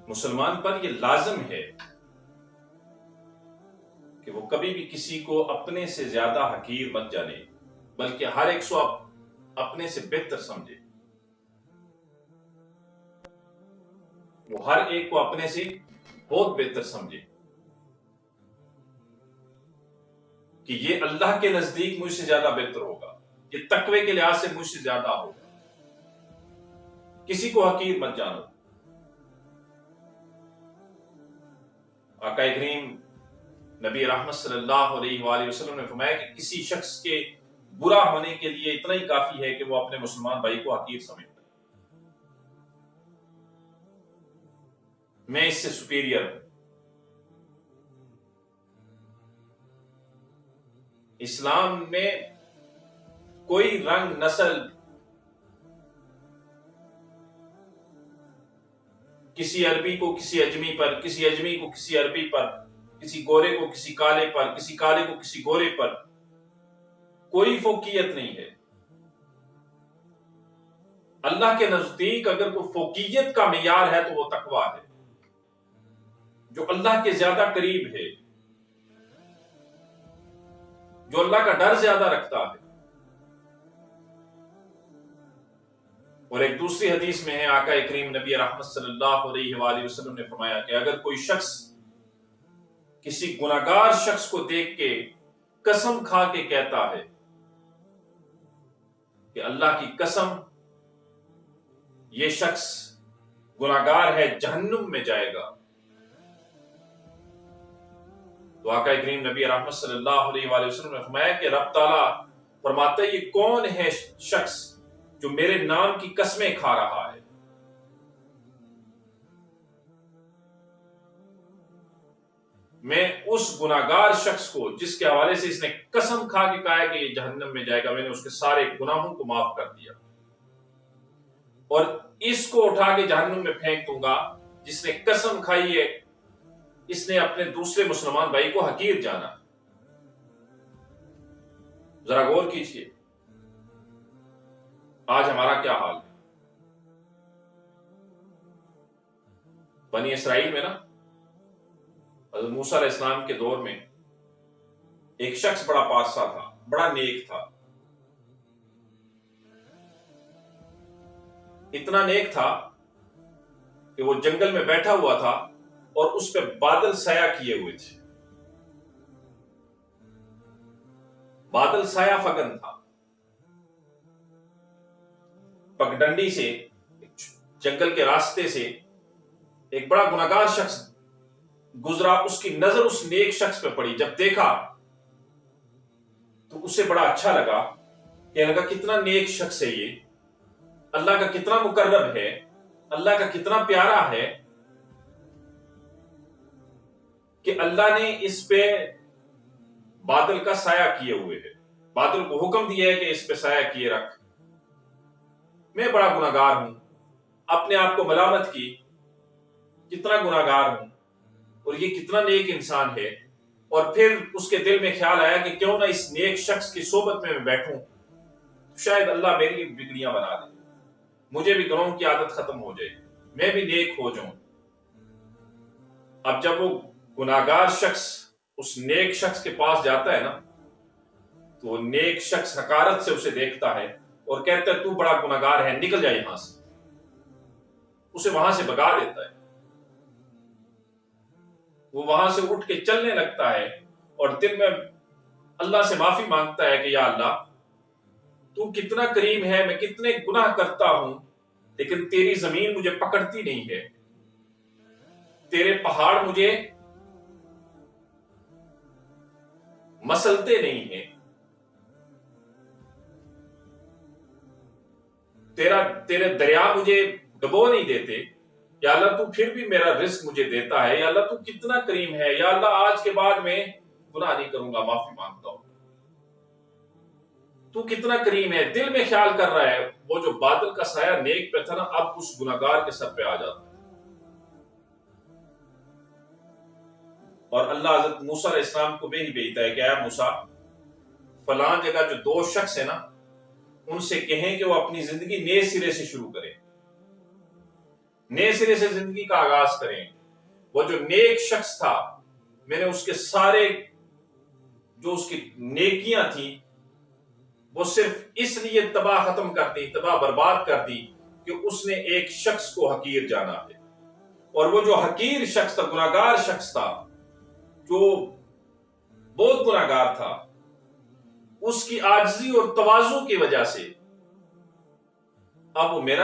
مسلمان پر یہ لازم ہے کہ وہ کبھی بھی کسی کو اپنے سے زیادہ حقیر مت جانے، بلکہ ہر ایک کو اپنے سے بہتر سمجھے. وہ ہر ایک کو اپنے سے بہت بہتر سمجھے کہ یہ اللہ کے نزدیک مجھ سے زیادہ بہتر ہوگا، یہ تقوی کے لحاظ سے مجھ سے زیادہ ہوگا. کسی کو حقیر مت جانو. آقا کریم نبی رحمت صلی اللہ علیہ وآلہ وسلم نے فرمایا کہ کسی شخص کے برا ہونے کے لیے اتنا ہی کافی ہے کہ وہ اپنے مسلمان بھائی کو حقیر سمجھتا ہے. میں اس سے سپیریئر ہوں. اسلام میں کوئی رنگ، نسل، کسی عربی کو کسی اجمی پر، کسی اجمی کو کسی عربی پر، کسی گورے کو کسی کالے پر، کسی کالے کو کسی گورے پر کوئی فوقیت نہیں ہے. اللہ کے نزدیک اگر کوئی فوقیت کا معیار ہے تو وہ تقویٰ ہے. جو اللہ کے زیادہ قریب ہے، جو اللہ کا ڈر زیادہ رکھتا ہے. اور ایک دوسری حدیث میں ہے، آقا کریم نبی رحمت صلی اللہ علیہ وآلہ وسلم نے فرمایا کہ اگر کوئی شخص کسی گناہگار شخص کو دیکھ کے قسم کھا کے کہتا ہے کہ اللہ کی قسم یہ شخص گناہگار ہے، جہنم میں جائے گا، تو آقا کریم نبی رحمت صلی اللہ علیہ وآلہ وسلم نے فرمایا کہ رب تعالیٰ فرماتا ہے یہ کون ہے شخص جو میرے نام کی قسمیں کھا رہا ہے. میں اس گناہگار شخص کو جس کے حوالے سے اس نے قسم کھا کے کہا کہ یہ جہنم میں جائے گا، میں نے اس کے سارے گناہوں کو معاف کر دیا اور اس کو اٹھا کے جہنم میں پھینک دوں گا جس نے قسم کھائی ہے اس نے اپنے دوسرے مسلمان بھائی کو حقیر جانا. ذرا غور کیجئے آج ہمارا کیا حال ہے. بنی اسرائیل میں نا حضرت موسیٰ علیہ السلام کے دور میں ایک شخص بڑا پارسا تھا، بڑا نیک تھا. اتنا نیک تھا کہ وہ جنگل میں بیٹھا ہوا تھا اور اس پہ بادل سایہ کیے ہوئے تھے. بادل سایہ فگن تھا. پگڈنڈی سے، جنگل کے راستے سے ایک بڑا گناہگار شخص گزرا. اس کی نظر اس نیک شخص پہ پڑی. جب دیکھا تو اسے بڑا اچھا لگا، کہنے لگا کتنا نیک شخص ہے یہ، اللہ کا کتنا مقرب ہے، اللہ کا کتنا پیارا ہے کہ اللہ نے اس پہ بادل کا سایہ کیے ہوئے ہے، بادل کو حکم دیا ہے کہ اس پہ سایہ کیے رکھ. میں بڑا گناہگار ہوں، اپنے آپ کو ملامت کی کتنا گناہگار ہوں اور یہ کتنا نیک انسان ہے. اور پھر اس کے دل میں خیال آیا کہ کیوں نہ اس نیک شخص کی صحبت میں بیٹھوں، شاید اللہ میری بگڑیاں بنا دے، مجھے بھی گناہوں کی عادت ختم ہو جائے، میں بھی نیک ہو جاؤں. اب جب وہ گناہگار شخص اس نیک شخص کے پاس جاتا ہے نا تو وہ نیک شخص حقارت سے اسے دیکھتا ہے اور کہتا ہے تو بڑا گناہگار ہے، نکل جائے یہاں سے. اسے وہاں سے بھگا دیتا ہے. وہ وہاں سے اٹھ کے چلنے لگتا ہے اور دل میں اللہ سے معافی مانگتا ہے کہ یا اللہ تو کتنا کریم ہے، میں کتنے گناہ کرتا ہوں لیکن تیری زمین مجھے پکڑتی نہیں ہے، تیرے پہاڑ مجھے مسلتے نہیں ہیں، تیرے دریا مجھے ڈبو نہیں دیتے. یا اللہ تو پھر بھی میرا رزق مجھے دیتا ہے، یا اللہ تو کتنا کریم ہے، یا اللہ آج کے بعد میں گناہ نہیں کروں گا، معافی مانگتا ہوں، تو کتنا کریم ہے. دل میں خیال کر رہا ہے. وہ جو بادل کا سایہ نیک پہ تھا نا اب اس گناہگار کے سر پہ آ جاتا ہے. اور اللہ حضرت موسیٰ علیہ السلام کو بھی بھیجتا ہے کہ اے موسیٰ فلاں جگہ جو دو شخص ہیں نا ان سے کہیں کہ وہ اپنی زندگی نئے سرے سے شروع کریں. نئے سرے سے زندگی کا آغاز کریں۔ وہ جو نیک شخص تھا، میں نے اس کے سارے جو اس کی نیکیاں تھیں وہ صرف اس لیے تباہ ختم کر دی، تباہ برباد کر دی کہ اس نے ایک شخص کو حقیر جانا ہے۔ اور وہ جو حقیر شخص تھا، گناہگار شخص تھا، جو بہت گناہگار تھا، اس کی عاجزی اور تواضع کی وجہ سے اب وہ میں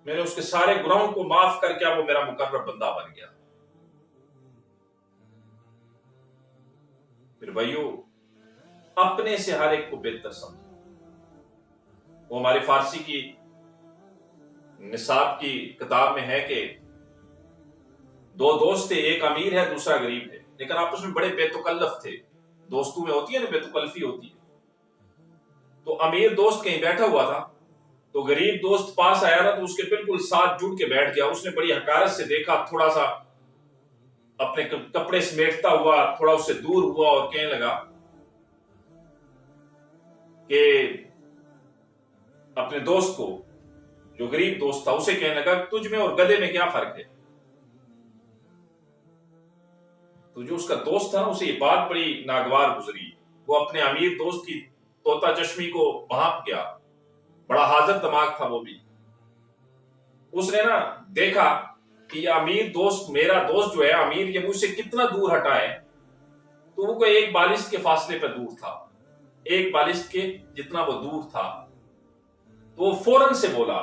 نے اس کے سارے گناہوں کو معاف کر کے اب وہ میرا مقرب بندہ بن گیا۔ پھر بھائیو، اپنے سے ہر ایک کو بہتر سمجھو۔ وہ ہماری فارسی کی نصاب کی کتاب میں ہے کہ دو دوست تھے، ایک امیر ہے دوسرا غریب ہے، لیکن آپس میں بڑے بے تکلف تھے۔ دوستوں میں ہوتی ہے نا، بے تکلفی ہوتی ہے۔ تو امیر دوست کہیں بیٹھا ہوا تھا تو غریب دوست پاس آیا نا، تو اس کے بالکل ساتھ جڑ کے بیٹھ گیا۔ اس نے بڑی حقارت سے دیکھا، تھوڑا سا اپنے کپڑے سمیٹتا ہوا تھوڑا اس سے دور ہوا اور کہنے لگا کہ اپنے دوست کو، جو غریب دوست تھا اسے کہنے لگا تجھ میں اور گدھے میں کیا فرق ہے؟ تو جو اس کا دوست تھا نا، اسے یہ بات بڑی ناگوار گزری۔ وہ اپنے امیر دوست کی طوطا چشمی کو بھانپ گیا، بڑا حاضر دماغ تھا وہ بھی۔ اس نے نا دیکھا کہ یہ امیر دوست، میرا دوست جو ہے امیر، یہ مجھ سے کتنا دور ہٹا ہے۔ تو وہ کوئی ایک بالشت کے فاصلے پہ دور تھا، ایک بالشت کے جتنا وہ دور تھا۔ تو وہ فوراً سے بولا،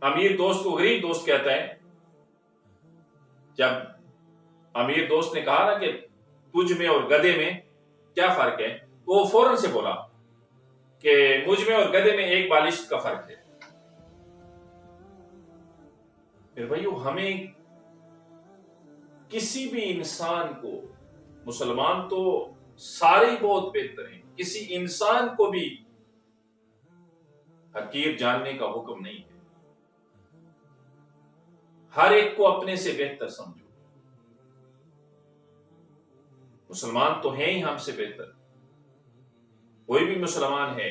امیر دوست کو غریب دوست کہتا ہے۔ جب امیر دوست نے کہا نا کہ تجھ میں اور گدھے میں کیا فرق ہے، تو وہ فوراً سے بولا کہ مجھ میں اور گدھے میں ایک بالشت کا فرق ہے۔ پھر بھائیو، ہمیں کسی بھی انسان کو، مسلمان تو سارے ہی بہت بہتر ہیں، کسی انسان کو بھی حقیر جاننے کا حکم نہیں ہے۔ ہر ایک کو اپنے سے بہتر سمجھو۔ مسلمان تو ہیں ہی ہم سے بہتر، کوئی بھی مسلمان ہے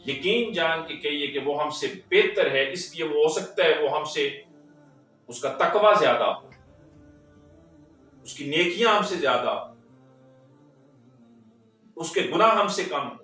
یقین جان کے کہیے کہ وہ ہم سے بہتر ہے، اس لیے وہ ہو سکتا ہے وہ ہم سے، اس کا تقوی زیادہ ہو، اس کی نیکیاں ہم سے زیادہ، اس کے گناہ ہم سے کم ہو،